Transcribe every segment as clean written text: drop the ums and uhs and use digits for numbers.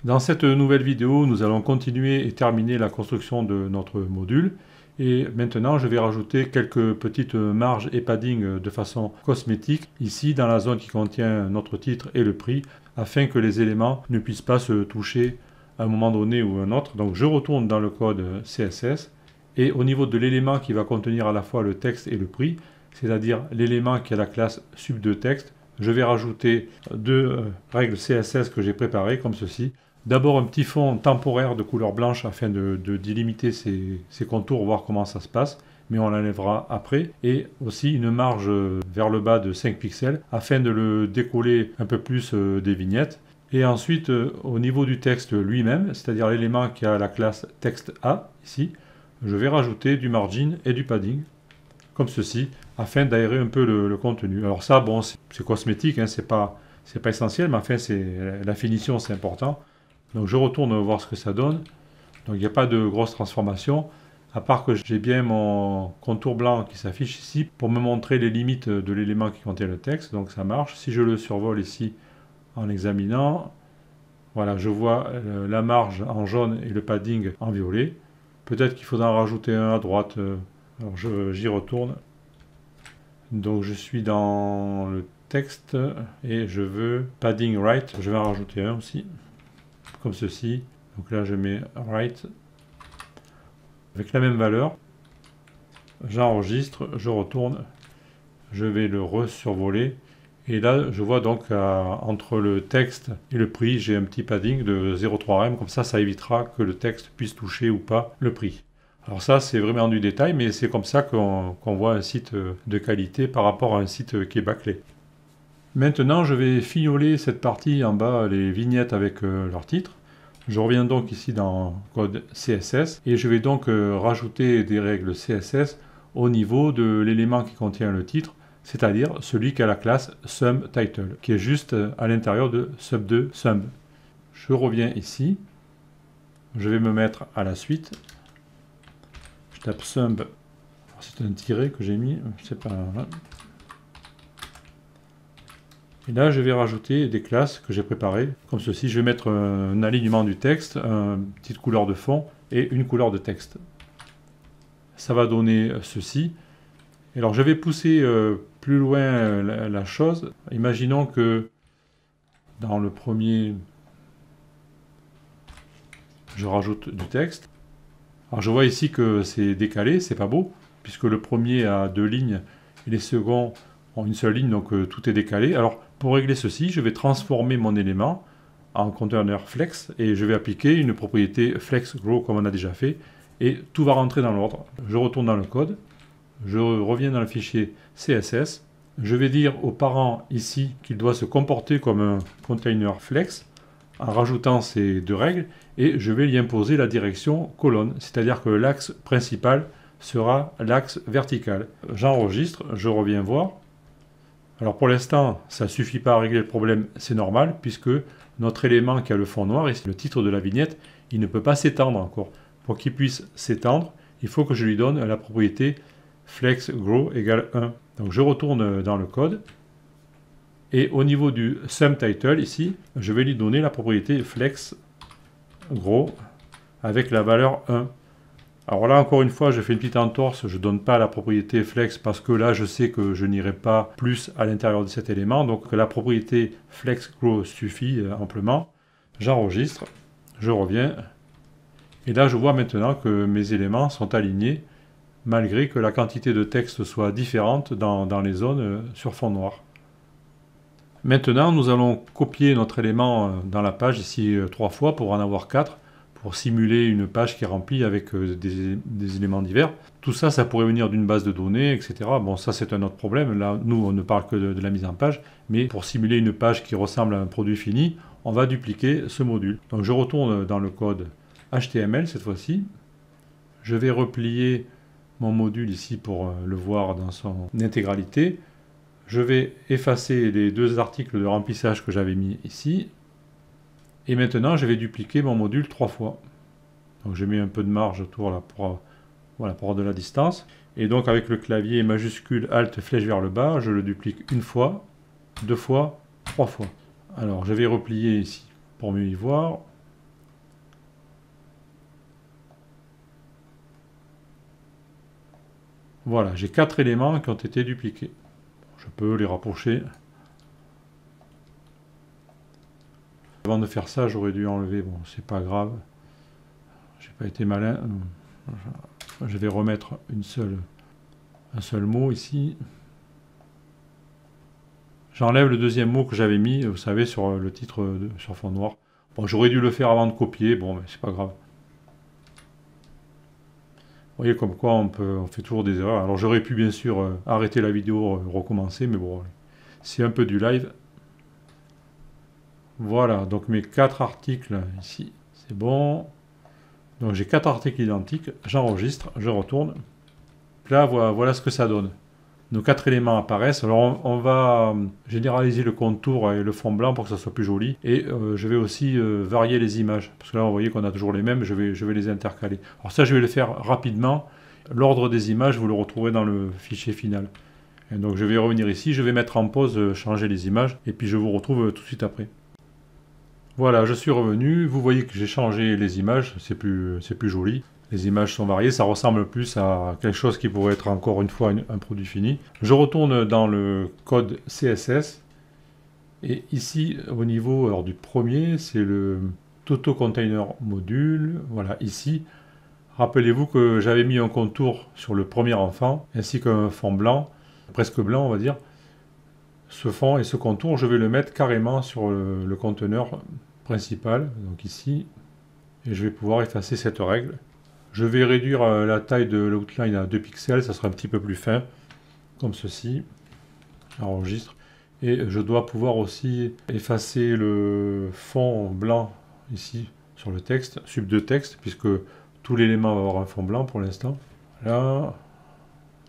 Dans cette nouvelle vidéo, nous allons continuer et terminer la construction de notre module. Et maintenant, je vais rajouter quelques petites marges et padding de façon cosmétique, ici dans la zone qui contient notre titre et le prix, afin que les éléments ne puissent pas se toucher à un moment donné ou un autre. Donc je retourne dans le code CSS, et au niveau de l'élément qui va contenir à la fois le texte et le prix, c'est-à-dire l'élément qui a la classe sub2text, je vais rajouter deux règles CSS que j'ai préparées comme ceci. D'abord un petit fond temporaire de couleur blanche afin de délimiter ces contours, voir comment ça se passe, mais on l'enlèvera après. Et aussi une marge vers le bas de 5 pixels afin de le décoller un peu plus des vignettes. Et ensuite au niveau du texte lui-même, c'est-à-dire l'élément qui a la classe texte A, ici, je vais rajouter du margin et du padding, comme ceci, afin d'aérer un peu le contenu. Alors ça, bon, c'est cosmétique, hein, c'est pas essentiel, mais enfin, la finition, c'est important. Donc je retourne voir ce que ça donne. Donc il n'y a pas de grosse transformation, à part que j'ai bien mon contour blanc qui s'affiche ici pour me montrer les limites de l'élément qui contient le texte. Donc ça marche. Si je le survole ici en l'examinant, voilà, je vois la marge en jaune et le padding en violet. Peut-être qu'il faudra en rajouter un à droite. Alors j'y retourne. Donc je suis dans le texte et je veux padding right. Je vais en rajouter un aussi, comme ceci. Donc là je mets right avec la même valeur. J'enregistre, je retourne, je vais le resurvoler. Et là je vois donc entre le texte et le prix, j'ai un petit padding de 0,3 rem. Comme ça évitera que le texte puisse toucher ou pas le prix. Alors ça, c'est vraiment du détail, mais c'est comme ça qu'on voit un site de qualité par rapport à un site qui est bâclé. Maintenant, je vais fignoler cette partie en bas, les vignettes avec leur titre. Je reviens donc ici dans code CSS et je vais donc rajouter des règles CSS au niveau de l'élément qui contient le titre, c'est-à-dire celui qui a la classe SUMTitle, qui est juste à l'intérieur de sub2 sum. Je reviens ici, je vais me mettre à la suite. Je tape sub, c'est un tiret que j'ai mis, je sais pas. Et là, je vais rajouter des classes que j'ai préparées, comme ceci. Je vais mettre un alignement du texte, une petite couleur de fond et une couleur de texte. Ça va donner ceci. Et alors, je vais pousser plus loin la chose. Imaginons que dans le premier, je rajoute du texte. Alors je vois ici que c'est décalé, c'est pas beau, puisque le premier a 2 lignes et les seconds ont une seule ligne, donc tout est décalé. Alors pour régler ceci, je vais transformer mon élément en conteneur flex et je vais appliquer une propriété flex grow comme on a déjà fait et tout va rentrer dans l'ordre. Je retourne dans le code, je reviens dans le fichier CSS, je vais dire au parent ici qu'il doit se comporter comme un container flex en rajoutant ces deux règles, et je vais lui imposer la direction colonne, c'est-à-dire que l'axe principal sera l'axe vertical. J'enregistre, je reviens voir. Alors pour l'instant, ça ne suffit pas à régler le problème, c'est normal, puisque notre élément qui a le fond noir, ici le titre de la vignette, il ne peut pas s'étendre encore. Pour qu'il puisse s'étendre, il faut que je lui donne la propriété flex grow égale 1. Donc je retourne dans le code, et au niveau du SUMTitle, ici, je vais lui donner la propriété flex grow avec la valeur 1. Alors là, encore une fois, je fais une petite entorse, je ne donne pas la propriété flex parce que là, je sais que je n'irai pas plus à l'intérieur de cet élément. Donc la propriété flex grow suffit amplement. J'enregistre, je reviens. Et là, je vois maintenant que mes éléments sont alignés malgré que la quantité de texte soit différente dans les zones sur fond noir. Maintenant, nous allons copier notre élément dans la page ici 3 fois pour en avoir 4, pour simuler une page qui est remplie avec des éléments divers. Tout ça, ça pourrait venir d'une base de données, etc. Bon, ça c'est un autre problème. Là, nous, on ne parle que de la mise en page, mais pour simuler une page qui ressemble à un produit fini, on va dupliquer ce module. Donc je retourne dans le code HTML cette fois-ci. Je vais replier mon module ici pour le voir dans son intégralité. Je vais effacer les 2 articles de remplissage que j'avais mis ici. Et maintenant, je vais dupliquer mon module 3 fois. Donc, je mets un peu de marge autour là pour avoir de la distance. Et donc, avec le clavier majuscule Alt flèche vers le bas, je le duplique 1 fois, 2 fois, 3 fois. Alors, je vais replier ici pour mieux y voir. Voilà, j'ai 4 éléments qui ont été dupliqués. Je peux les rapprocher. Avant de faire ça, j'aurais dû enlever, bon, c'est pas grave. J'ai pas été malin. Je vais remettre un seul mot ici. J'enlève le deuxième mot que j'avais mis, vous savez, sur le titre sur fond noir. Bon, j'aurais dû le faire avant de copier, bon, mais c'est pas grave. Vous voyez comme quoi on fait toujours des erreurs. Alors j'aurais pu bien sûr arrêter la vidéo, recommencer, mais bon, c'est un peu du live. Voilà, donc mes 4 articles ici, c'est bon. Donc j'ai 4 articles identiques, j'enregistre, je retourne. Là, voilà ce que ça donne. Nos 4 éléments apparaissent. Alors on va généraliser le contour et le fond blanc pour que ça soit plus joli. Et je vais aussi varier les images. Parce que là, vous voyez qu'on a toujours les mêmes, je vais les intercaler. Alors ça, je vais le faire rapidement. L'ordre des images, vous le retrouverez dans le fichier final. Et donc je vais revenir ici, je vais mettre en pause, changer les images. Et puis je vous retrouve tout de suite après. Voilà, je suis revenu. Vous voyez que j'ai changé les images, c'est plus joli. Les images sont variées, ça ressemble plus à quelque chose qui pourrait être encore une fois un produit fini. Je retourne dans le code CSS. Et ici, au niveau alors, du premier, c'est le Toto Container Module. Voilà, ici. Rappelez-vous que j'avais mis un contour sur le premier enfant, ainsi qu'un fond blanc, presque blanc on va dire. Ce fond et ce contour, je vais le mettre carrément sur le conteneur principal, donc ici, et je vais pouvoir effacer cette règle. Je vais réduire la taille de l'outline à 2 pixels, ça sera un petit peu plus fin, comme ceci. J'enregistre. Et je dois pouvoir aussi effacer le fond blanc ici sur le texte, sub de texte, puisque tout l'élément va avoir un fond blanc pour l'instant. Voilà.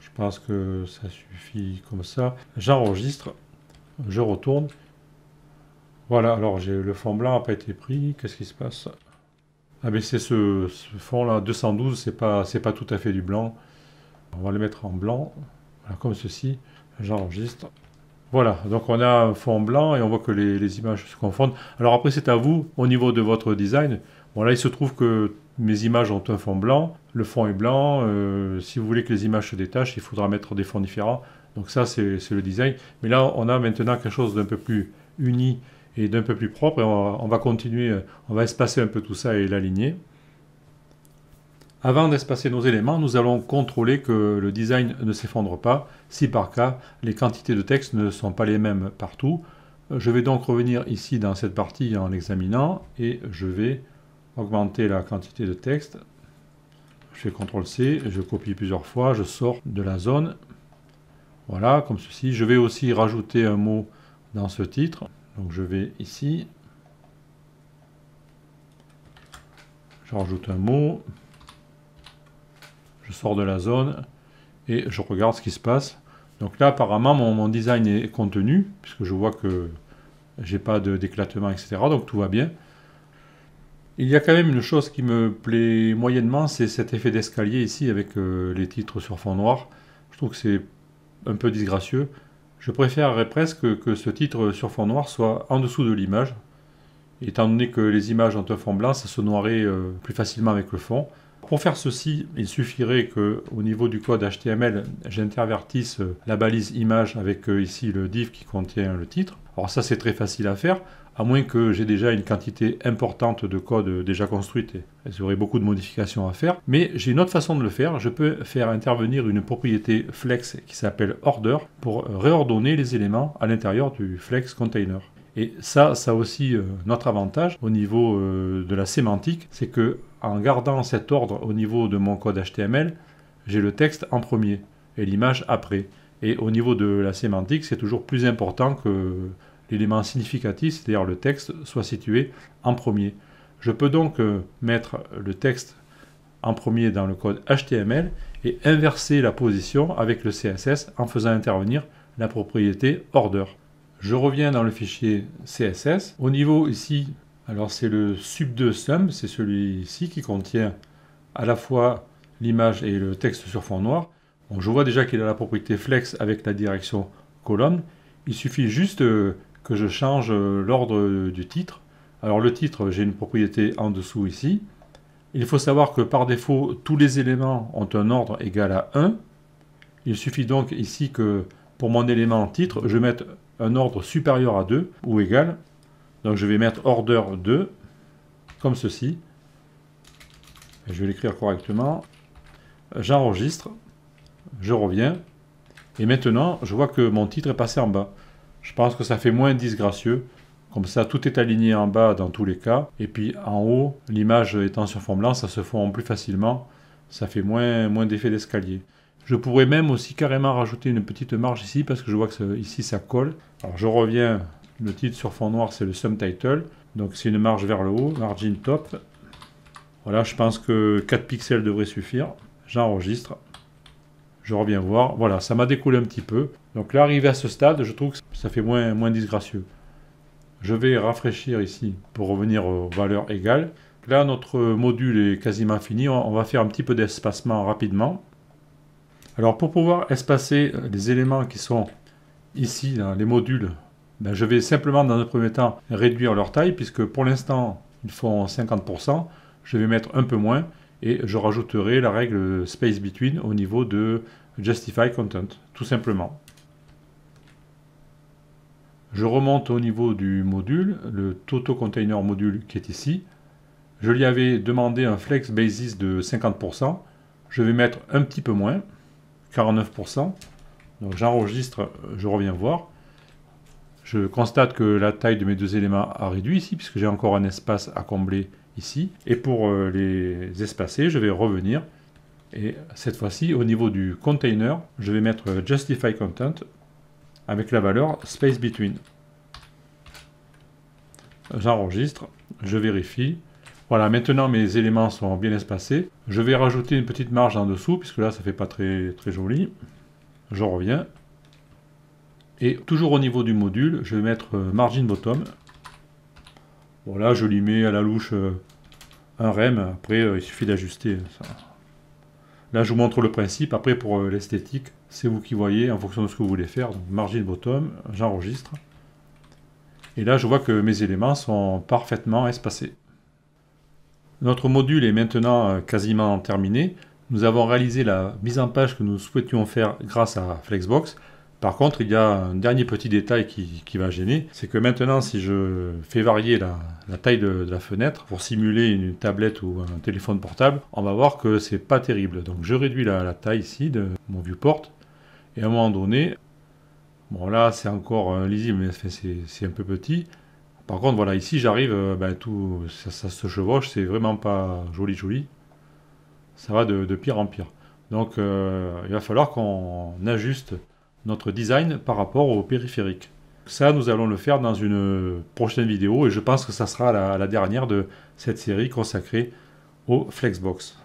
Je pense que ça suffit comme ça. J'enregistre. Je retourne. Voilà, alors le fond blanc n'a pas été pris. Qu'est-ce qui se passe? Ah ben c'est ce fond là, 212, c'est pas tout à fait du blanc. On va le mettre en blanc, voilà, comme ceci. J'enregistre. Voilà, donc on a un fond blanc et on voit que les images se confondent. Alors après c'est à vous, au niveau de votre design. Bon là il se trouve que mes images ont un fond blanc, le fond est blanc. Si vous voulez que les images se détachent, il faudra mettre des fonds différents. Donc ça c'est le design. Mais là on a maintenant quelque chose d'un peu plus uni et d'un peu plus propre. Et on va continuer, on va espacer un peu tout ça et l'aligner. Avant d'espacer nos éléments, nous allons contrôler que le design ne s'effondre pas, si par cas les quantités de texte ne sont pas les mêmes partout. Je vais donc revenir ici dans cette partie en l'examinant et je vais augmenter la quantité de texte. Je fais CTRL-C, je copie plusieurs fois, je sors de la zone. Voilà, comme ceci. Je vais aussi rajouter un mot dans ce titre. Donc je vais ici. Je rajoute un mot. Je sors de la zone et je regarde ce qui se passe. Donc là, apparemment, mon design est contenu, puisque je vois que j'ai pas d'éclatement, etc. Donc tout va bien. Il y a quand même une chose qui me plaît moyennement, c'est cet effet d'escalier ici avec les titres sur fond noir. Je trouve que c'est un peu disgracieux. Je préférerais presque que ce titre sur fond noir soit en dessous de l'image. Étant donné que les images ont un fond blanc, ça se noirait plus facilement avec le fond. Pour faire ceci, il suffirait qu'au niveau du code HTML, j'intervertisse la balise image avec ici le div qui contient le titre. Alors ça c'est très facile à faire, à moins que j'ai déjà une quantité importante de code déjà construite. Il y aurait beaucoup de modifications à faire. Mais j'ai une autre façon de le faire. Je peux faire intervenir une propriété flex qui s'appelle order pour réordonner les éléments à l'intérieur du flex container. Et ça a aussi notre avantage au niveau de la sémantique, c'est que en gardant cet ordre au niveau de mon code HTML, j'ai le texte en premier et l'image après. Et au niveau de la sémantique, c'est toujours plus important que l'élément significatif, c'est-à-dire le texte, soit situé en premier. Je peux donc mettre le texte en premier dans le code HTML et inverser la position avec le CSS en faisant intervenir la propriété order. Je reviens dans le fichier CSS. Au niveau ici, alors c'est le sub2sum, c'est celui-ci qui contient à la fois l'image et le texte sur fond noir. Bon, je vois déjà qu'il a la propriété flex avec la direction colonne. Il suffit juste que je change l'ordre du titre. Alors le titre, j'ai une propriété en dessous ici. Il faut savoir que par défaut, tous les éléments ont un ordre égal à 1. Il suffit donc ici que pour mon élément titre, je mette un ordre supérieur à 2 ou égal. Donc je vais mettre order 2, comme ceci. Et je vais l'écrire correctement. J'enregistre, je reviens. Et maintenant, je vois que mon titre est passé en bas. Je pense que ça fait moins disgracieux. Comme ça, tout est aligné en bas dans tous les cas. Et puis en haut, l'image étant sur fond blanc, ça se fond plus facilement. Ça fait moins d'effet d'escalier. Je pourrais même aussi carrément rajouter une petite marge ici, parce que je vois que ici ça colle. Alors je reviens, le titre sur fond noir, c'est le subtitle. Donc c'est une marge vers le haut, margin top. Voilà, je pense que 4 pixels devrait suffire. J'enregistre. Je reviens voir. Voilà, ça m'a décollé un petit peu. Donc là, arrivé à ce stade, je trouve que ça fait moins disgracieux. Je vais rafraîchir ici pour revenir aux valeurs égales. Là, notre module est quasiment fini. On va faire un petit peu d'espacement rapidement. Alors, pour pouvoir espacer les éléments qui sont ici, là, les modules, ben, je vais simplement, dans un premier temps, réduire leur taille, puisque pour l'instant, ils font 50%. Je vais mettre un peu moins, et je rajouterai la règle Space Between au niveau de Justify Content, tout simplement. Je remonte au niveau du module, le Toto Container Module qui est ici. Je lui avais demandé un Flex Basis de 50%. Je vais mettre un petit peu moins, 49%. Donc j'enregistre, je reviens voir. Je constate que la taille de mes deux éléments a réduit ici, puisque j'ai encore un espace à combler ici. Et pour les espacer, je vais revenir. Et cette fois-ci, au niveau du container, je vais mettre Justify Content avec la valeur Space Between. J'enregistre, je vérifie. Voilà, maintenant mes éléments sont bien espacés. Je vais rajouter une petite marge en dessous, puisque là ça fait pas très joli. Je reviens. Et toujours au niveau du module, je vais mettre Margin Bottom. Voilà, je lui mets à la louche un rem. Après, il suffit d'ajuster ça. Là, je vous montre le principe. Après, pour l'esthétique, c'est vous qui voyez en fonction de ce que vous voulez faire. Donc, Margin Bottom, j'enregistre. Et là, je vois que mes éléments sont parfaitement espacés. Notre module est maintenant quasiment terminé. Nous avons réalisé la mise en page que nous souhaitions faire grâce à Flexbox. Par contre, il y a un dernier petit détail qui va gêner. C'est que maintenant, si je fais varier la taille de la fenêtre pour simuler une tablette ou un téléphone portable, on va voir que c'est pas terrible. Donc je réduis la taille ici de mon viewport. Et à un moment donné, bon là c'est encore lisible, mais c'est un peu petit. Par contre, voilà, ici j'arrive, tout ça se chevauche, c'est vraiment pas joli. Ça va de pire en pire. Donc il va falloir qu'on ajuste notre design par rapport au périphérique. Ça, nous allons le faire dans une prochaine vidéo et je pense que ça sera la dernière de cette série consacrée au Flexbox.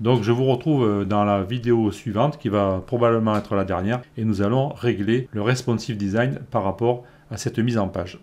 Donc je vous retrouve dans la vidéo suivante qui va probablement être la dernière et nous allons régler le responsive design par rapport à cette mise en page.